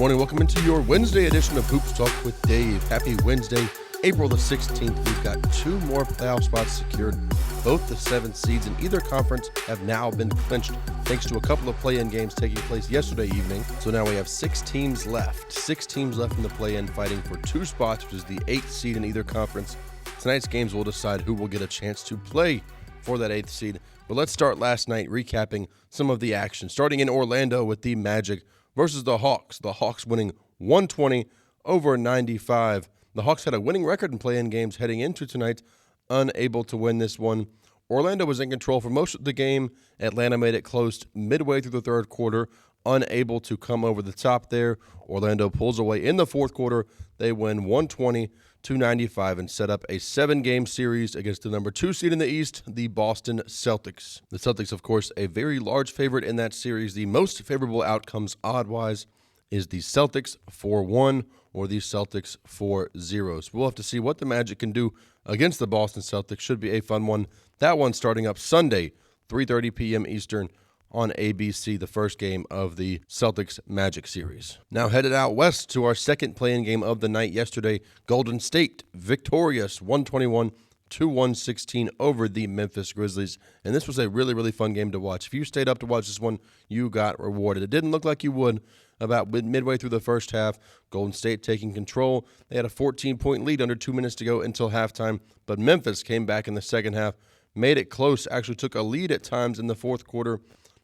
morning. Welcome into your Wednesday edition of Hoops Talk with Dave. Happy Wednesday, April the 16th. We've got two more playoff spots secured. Both the 7 seeds in either conference have now been clinched thanks to a couple of play-in games taking place yesterday evening. So now we have 6 teams left. 6 teams left in the play-in fighting for 2 spots, which is the 8th seed in either conference. Tonight's games will decide who will get a chance to play for that 8th seed. But let's start last night recapping some of the action. Starting in Orlando with the Magic versus the Hawks. The Hawks winning 120 over 95. The Hawks had a winning record in play-in games heading into tonight, unable to win this one. Orlando was in control for most of the game. Atlanta made it close midway through the third quarter, unable to come over the top there. Orlando pulls away in the fourth quarter. They win 120-95 and set up a 7-game series against the number 2 seed in the East, the Boston Celtics. The Celtics, of course, a very large favorite in that series. The most favorable outcomes odd-wise is the Celtics 4-1 or the Celtics 4-0. So we'll have to see what the Magic can do against the Boston Celtics. Should be a fun one. That one starting up Sunday, 3:30 p.m. Eastern on ABC, the first game of the Celtics-Magic series. Now headed out west to our second play-in game of the night yesterday. Golden State victorious 121-116 over the Memphis Grizzlies. And this was a really, really fun game to watch. If you stayed up to watch this one, you got rewarded. It didn't look like you would about midway through the first half. Golden State taking control. They had a 14-point lead under 2 minutes to go until halftime. But Memphis came back in the second half, made it close, actually took a lead at times in the fourth quarter.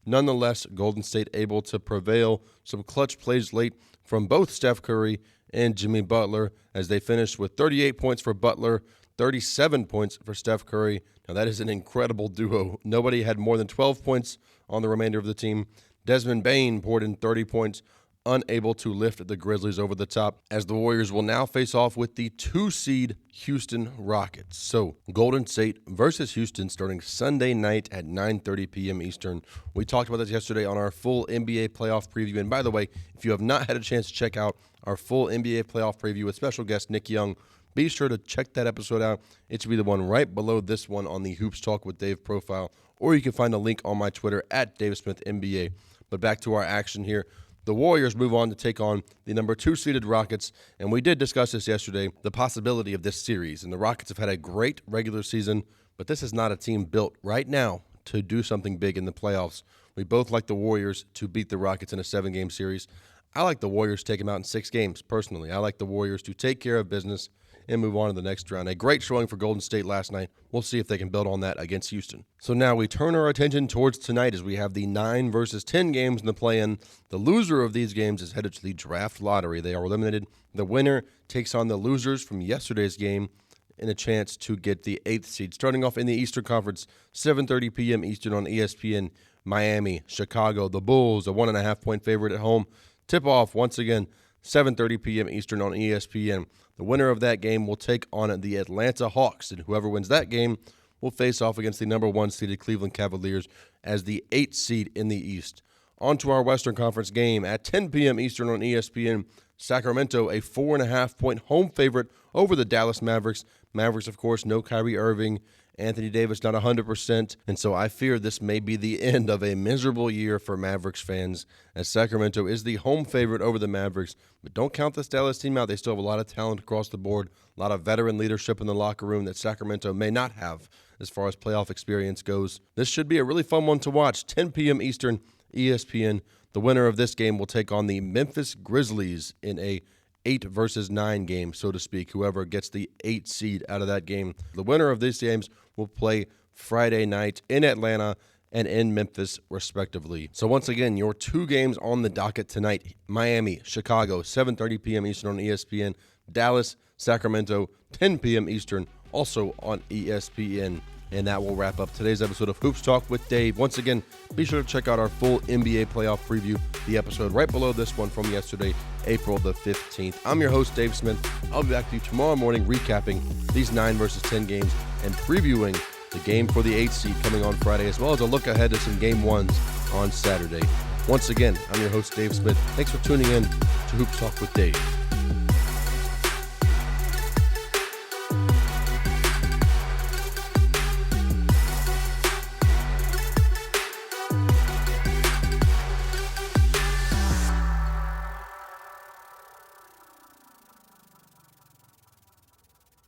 Nonetheless, Golden State able to prevail. Some clutch plays late from both Steph Curry and Jimmy Butler as they finished with 38 points for Butler, 37 points for Steph Curry. Now that is an incredible duo. Nobody had more than 12 points on the remainder of the team. Desmond Bane poured in 30 points, unable to lift the Grizzlies over the top, as the Warriors will now face off with the 2-seed Houston Rockets. So Golden State versus Houston starting Sunday night at 9:30 p.m. Eastern. We talked about this yesterday on our full NBA playoff preview. And by the way, if you have not had a chance to check out our full NBA playoff preview with special guest Nick Young, be sure to check that episode out. It should be the one right below this one on the Hoops Talk with Dave profile, or you can find a link on my Twitter at DaveSmithNBA. But back to our action here. The Warriors move on to take on the number 2 seeded Rockets, and we did discuss this yesterday, the possibility of this series. And the Rockets have had a great regular season, but this is not a team built right now to do something big in the playoffs. We both like the Warriors to beat the Rockets in a 7-game series. I like the Warriors to take them out in 6 games, personally. I like the Warriors to take care of business and move on to the next round. A great showing for Golden State last night. We'll see if they can build on that against Houston. So now we turn our attention towards tonight as we have the 9 versus 10 games in the play-in. The loser of these games is headed to the draft lottery. They are eliminated. The winner takes on the losers from yesterday's game in a chance to get the 8th seed. Starting off in the Eastern Conference, 7:30 p.m. Eastern on ESPN, Miami, Chicago, the Bulls, a 1.5-point favorite at home. Tip-off once again, 7:30 p.m. Eastern on ESPN. The winner of that game will take on the Atlanta Hawks, and whoever wins that game will face off against the number 1 seeded Cleveland Cavaliers as the 8th seed in the East. On to our Western Conference game at 10 p.m. Eastern on ESPN. Sacramento, a 4.5-point home favorite over the Dallas Mavericks. Mavericks, of course, no Kyrie Irving. Anthony Davis not 100%, and so I fear this may be the end of a miserable year for Mavericks fans, as Sacramento is the home favorite over the Mavericks. But don't count this Dallas team out. They still have a lot of talent across the board, a lot of veteran leadership in the locker room that Sacramento may not have as far as playoff experience goes. This should be a really fun one to watch. 10 p.m. Eastern, ESPN. The winner of this game will take on the Memphis Grizzlies in a 8 versus 9 game, so to speak. Whoever gets the 8 seed out of that game. The winner of these games will play Friday night in Atlanta and in Memphis, respectively. So once again, your 2 games on the docket tonight. Miami, Chicago, 7:30 p.m. Eastern on ESPN. Dallas, Sacramento, 10 p.m. Eastern, also on ESPN. And that will wrap up today's episode of Hoops Talk with Dave. Once again, be sure to check out our full NBA playoff preview, the episode right below this one from yesterday, April the 15th. I'm your host, Dave Smith. I'll be back to you tomorrow morning recapping these 9 versus 10 games and previewing the game for the 8th seed coming on Friday, as well as a look ahead to some game 1s on Saturday. Once again, I'm your host, Dave Smith. Thanks for tuning in to Hoops Talk with Dave.